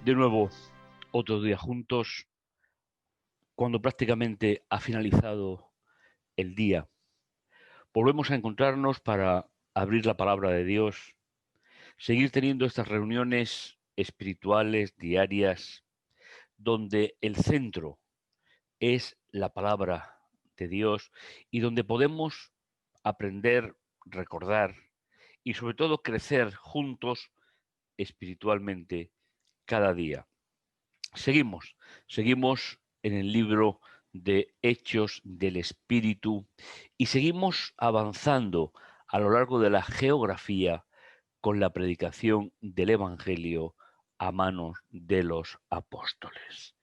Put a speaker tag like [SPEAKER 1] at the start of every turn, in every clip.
[SPEAKER 1] De nuevo, otro día juntos, cuando prácticamente ha finalizado el día. Volvemos a encontrarnos para abrir la palabra de Dios, seguir teniendo estas reuniones espirituales diarias, donde el centro es la palabra de Dios y donde podemos aprender, recordar y sobre todo crecer juntos espiritualmente cada día. Seguimos en el libro de Hechos del Espíritu y seguimos avanzando a lo largo de la geografía con la predicación del Evangelio a manos de los apóstoles.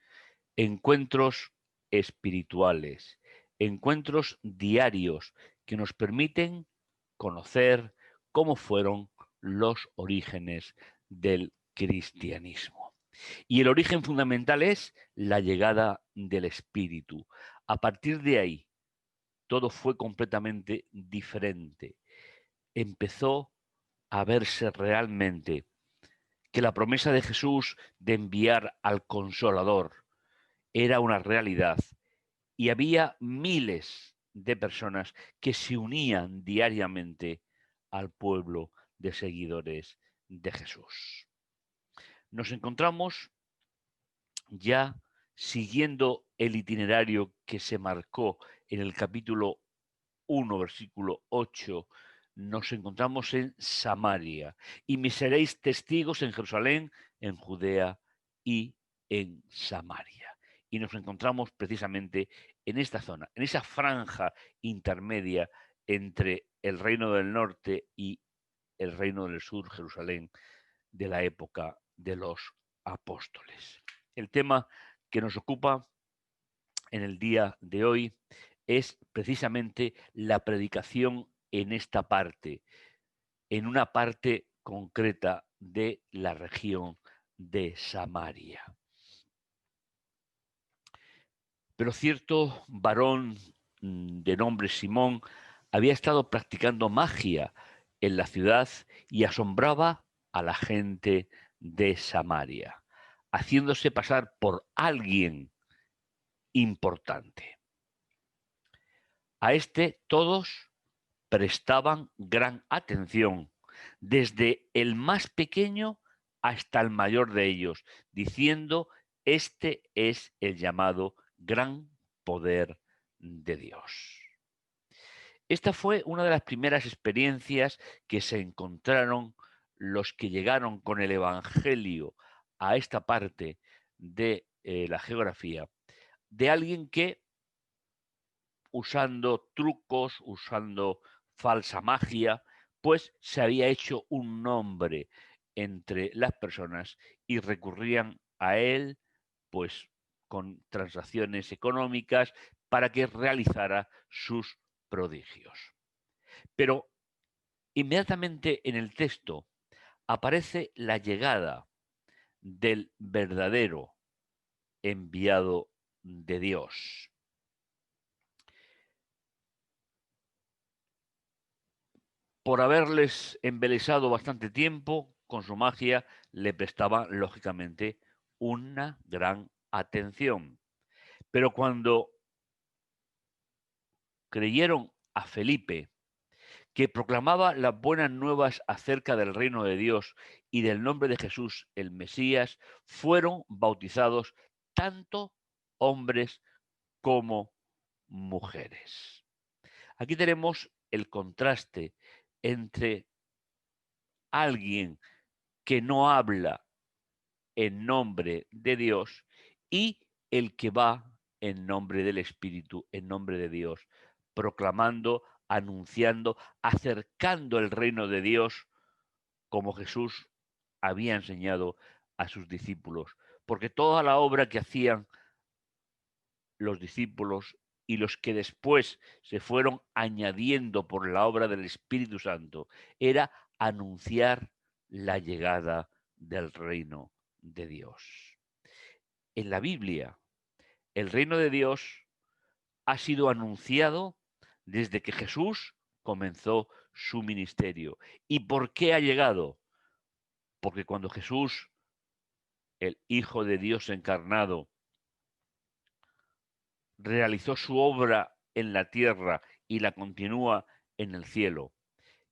[SPEAKER 1] Encuentros espirituales, encuentros diarios que nos permiten conocer cómo fueron los orígenes del cristianismo. Y el origen fundamental es la llegada del Espíritu. A partir de ahí, todo fue completamente diferente. Empezó a verse realmente que la promesa de Jesús de enviar al Consolador era una realidad y había miles de personas que se unían diariamente al pueblo de seguidores de Jesús. Nos encontramos ya siguiendo el itinerario que se marcó en el capítulo 1, versículo 8, nos encontramos en Samaria. Y me seréis testigos en Jerusalén, en Judea y en Samaria. Y nos encontramos precisamente en esta zona, en esa franja intermedia entre el reino del norte y el reino del sur, Jerusalén, de la época de los apóstoles. El tema que nos ocupa en el día de hoy es precisamente la predicación en esta parte, en una parte concreta de la región de Samaria. Pero cierto varón de nombre Simón había estado practicando magia en la ciudad y asombraba a la gente de Samaria, haciéndose pasar por alguien importante. A este todos prestaban gran atención, desde el más pequeño hasta el mayor de ellos, diciendo, este es el llamado gran poder de Dios. Esta fue una de las primeras experiencias que se encontraron los que llegaron con el Evangelio a esta parte de la geografía, de alguien que usando trucos, usando falsa magia, pues se había hecho un nombre entre las personas y recurrían a él, pues con transacciones económicas para que realizara sus prodigios. Pero inmediatamente en el texto aparece la llegada del verdadero enviado de Dios. Por haberles embelesado bastante tiempo con su magia, le prestaba lógicamente una gran atención. Pero cuando creyeron a Felipe, que proclamaba las buenas nuevas acerca del reino de Dios y del nombre de Jesús, el Mesías, fueron bautizados tanto hombres como mujeres. Aquí tenemos el contraste entre alguien que no habla en nombre de Dios y el que va en nombre del Espíritu, en nombre de Dios, proclamando anunciando, acercando el reino de Dios como Jesús había enseñado a sus discípulos. Porque toda la obra que hacían los discípulos y los que después se fueron añadiendo por la obra del Espíritu Santo era anunciar la llegada del reino de Dios. En la Biblia, el reino de Dios ha sido anunciado desde que Jesús comenzó su ministerio. ¿Y por qué ha llegado? Porque cuando Jesús, el Hijo de Dios encarnado, realizó su obra en la tierra y la continúa en el cielo,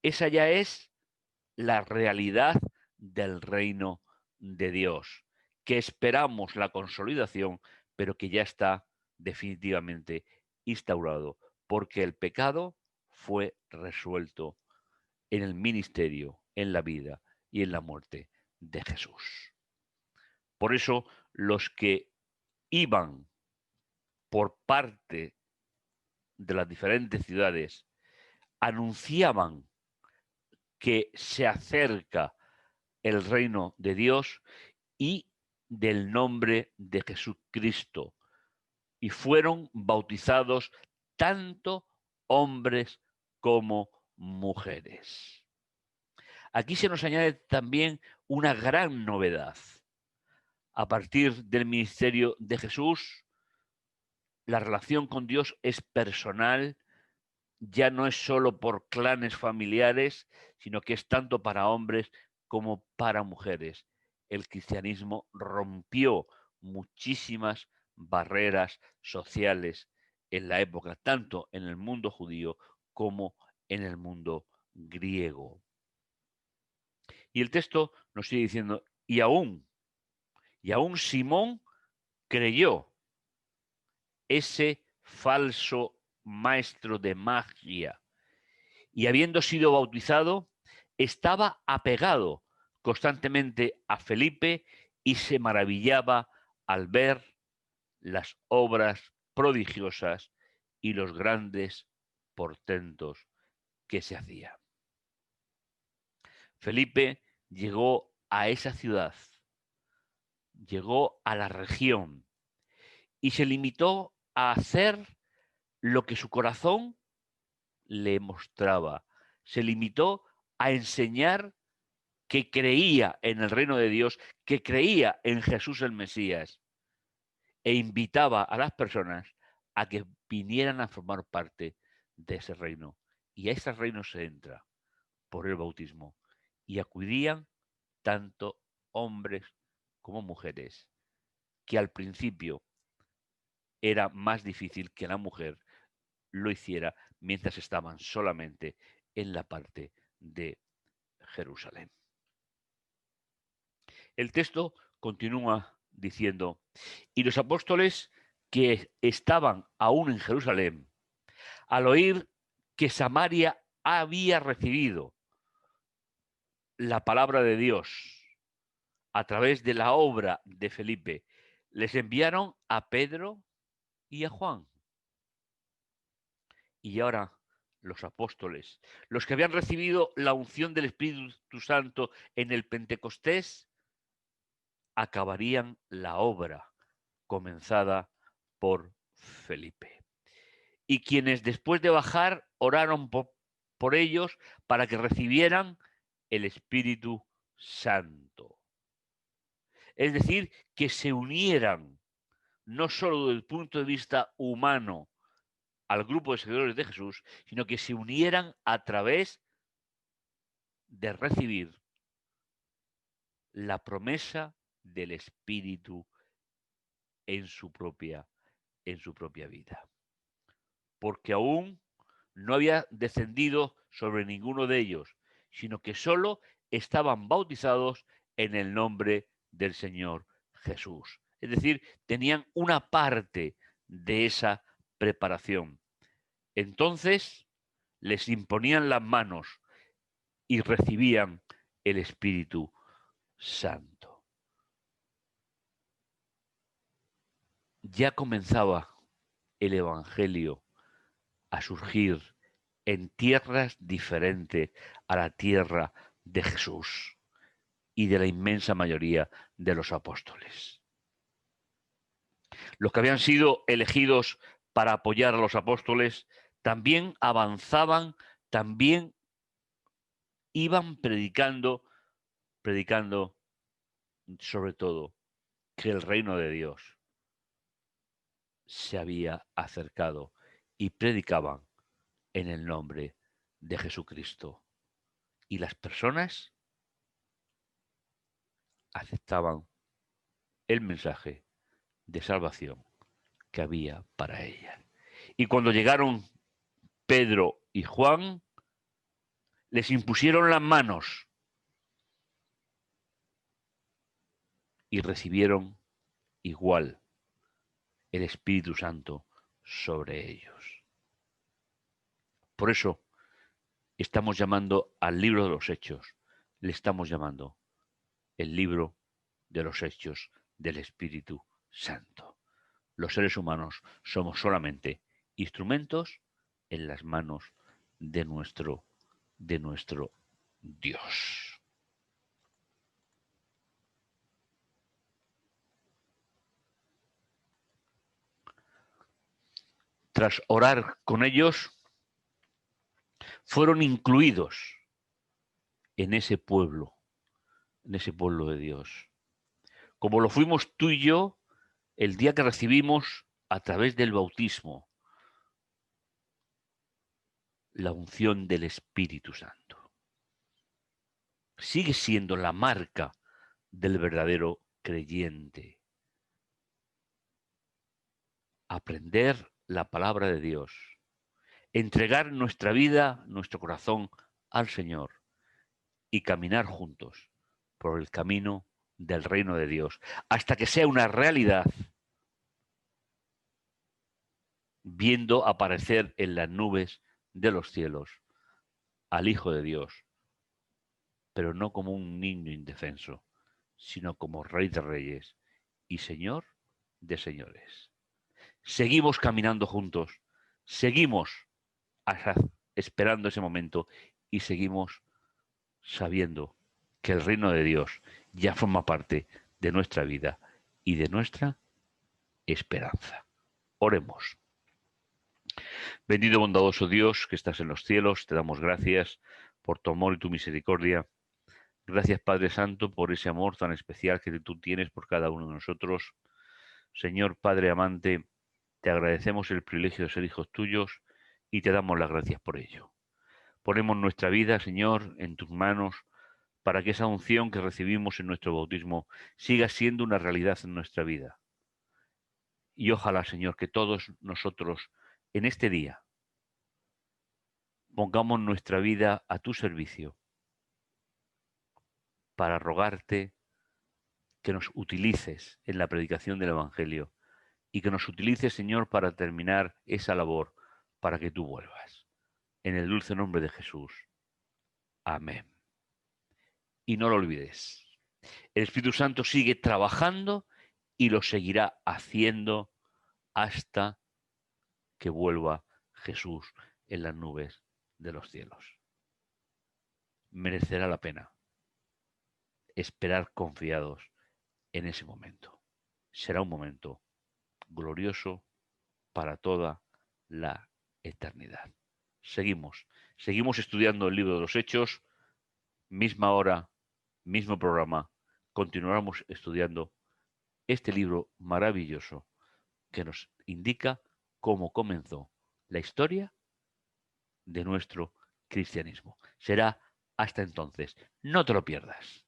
[SPEAKER 1] esa ya es la realidad del reino de Dios, que esperamos la consolidación, pero que ya está definitivamente instaurado, porque el pecado fue resuelto en el ministerio, en la vida y en la muerte de Jesús. Por eso los que iban por parte de las diferentes ciudades anunciaban que se acerca el reino de Dios y del nombre de Jesucristo. Y fueron bautizados tanto hombres como mujeres. Aquí se nos añade también una gran novedad. A partir del ministerio de Jesús, la relación con Dios es personal, ya no es solo por clanes familiares, sino que es tanto para hombres como para mujeres. El cristianismo rompió muchísimas barreras sociales en la época, tanto en el mundo judío como en el mundo griego. Y el texto nos sigue diciendo, y aún Simón creyó, ese falso maestro de magia, y habiendo sido bautizado, estaba apegado constantemente a Felipe y se maravillaba al ver las obras prodigiosas y los grandes portentos que se hacían. Felipe llegó a esa ciudad, llegó a la región y se limitó a hacer lo que su corazón le mostraba. Se limitó a enseñar que creía en el reino de Dios, que creía en Jesús el Mesías, e invitaba a las personas a que vinieran a formar parte de ese reino. Y a ese reino se entra por el bautismo. Y acudían tanto hombres como mujeres, que al principio era más difícil que la mujer lo hiciera mientras estaban solamente en la parte de Jerusalén. El texto continúa diciendo, y los apóstoles que estaban aún en Jerusalén, al oír que Samaria había recibido la palabra de Dios a través de la obra de Felipe, les enviaron a Pedro y a Juan. Y ahora los apóstoles, los que habían recibido la unción del Espíritu Santo en el Pentecostés, acabarían la obra comenzada por Felipe. Y quienes después de bajar oraron por ellos para que recibieran el Espíritu Santo. Es decir, que se unieran no solo desde el punto de vista humano al grupo de seguidores de Jesús, sino que se unieran a través de recibir la promesa del Espíritu en su propia vida. Porque aún no había descendido sobre ninguno de ellos, sino que solo estaban bautizados en el nombre del Señor Jesús. Es decir, tenían una parte de esa preparación. Entonces les imponían las manos y recibían el Espíritu Santo. Ya comenzaba el Evangelio a surgir en tierras diferentes a la tierra de Jesús y de la inmensa mayoría de los apóstoles. Los que habían sido elegidos para apoyar a los apóstoles también avanzaban, también iban predicando sobre todo que el reino de Dios se había acercado y predicaban en el nombre de Jesucristo. Y las personas aceptaban el mensaje de salvación que había para ellas. Y cuando llegaron Pedro y Juan, les impusieron las manos y recibieron igual el Espíritu Santo sobre ellos. Por eso estamos llamando al libro de los Hechos, le estamos llamando el libro de los Hechos del Espíritu Santo. Los seres humanos somos solamente instrumentos en las manos de nuestro Dios. Tras orar con ellos, fueron incluidos en ese pueblo de Dios. Como lo fuimos tú y yo el día que recibimos a través del bautismo la unción del Espíritu Santo. Sigue siendo la marca del verdadero creyente. Aprender la palabra de Dios, entregar nuestra vida, nuestro corazón al Señor y caminar juntos por el camino del reino de Dios, hasta que sea una realidad, viendo aparecer en las nubes de los cielos al Hijo de Dios, pero no como un niño indefenso, sino como Rey de Reyes y Señor de Señores. Seguimos caminando juntos, seguimos esperando ese momento y seguimos sabiendo que el reino de Dios ya forma parte de nuestra vida y de nuestra esperanza. Oremos. Bendito bondadoso Dios que estás en los cielos, te damos gracias por tu amor y tu misericordia. Gracias Padre Santo por ese amor tan especial que tú tienes por cada uno de nosotros. Señor Padre amante, te agradecemos el privilegio de ser hijos tuyos y te damos las gracias por ello. Ponemos nuestra vida, Señor, en tus manos para que esa unción que recibimos en nuestro bautismo siga siendo una realidad en nuestra vida. Y ojalá, Señor, que todos nosotros en este día pongamos nuestra vida a tu servicio para rogarte que nos utilices en la predicación del Evangelio y que nos utilices, Señor, para terminar esa labor para que tú vuelvas. En el dulce nombre de Jesús. Amén. Y no lo olvides. El Espíritu Santo sigue trabajando y lo seguirá haciendo hasta que vuelva Jesús en las nubes de los cielos. Merecerá la pena esperar confiados en ese momento. Será un momento glorioso para toda la eternidad. Seguimos estudiando el libro de los Hechos, misma hora, mismo programa. Continuaremos estudiando este libro maravilloso que nos indica cómo comenzó la historia de nuestro cristianismo. Será hasta entonces. No te lo pierdas.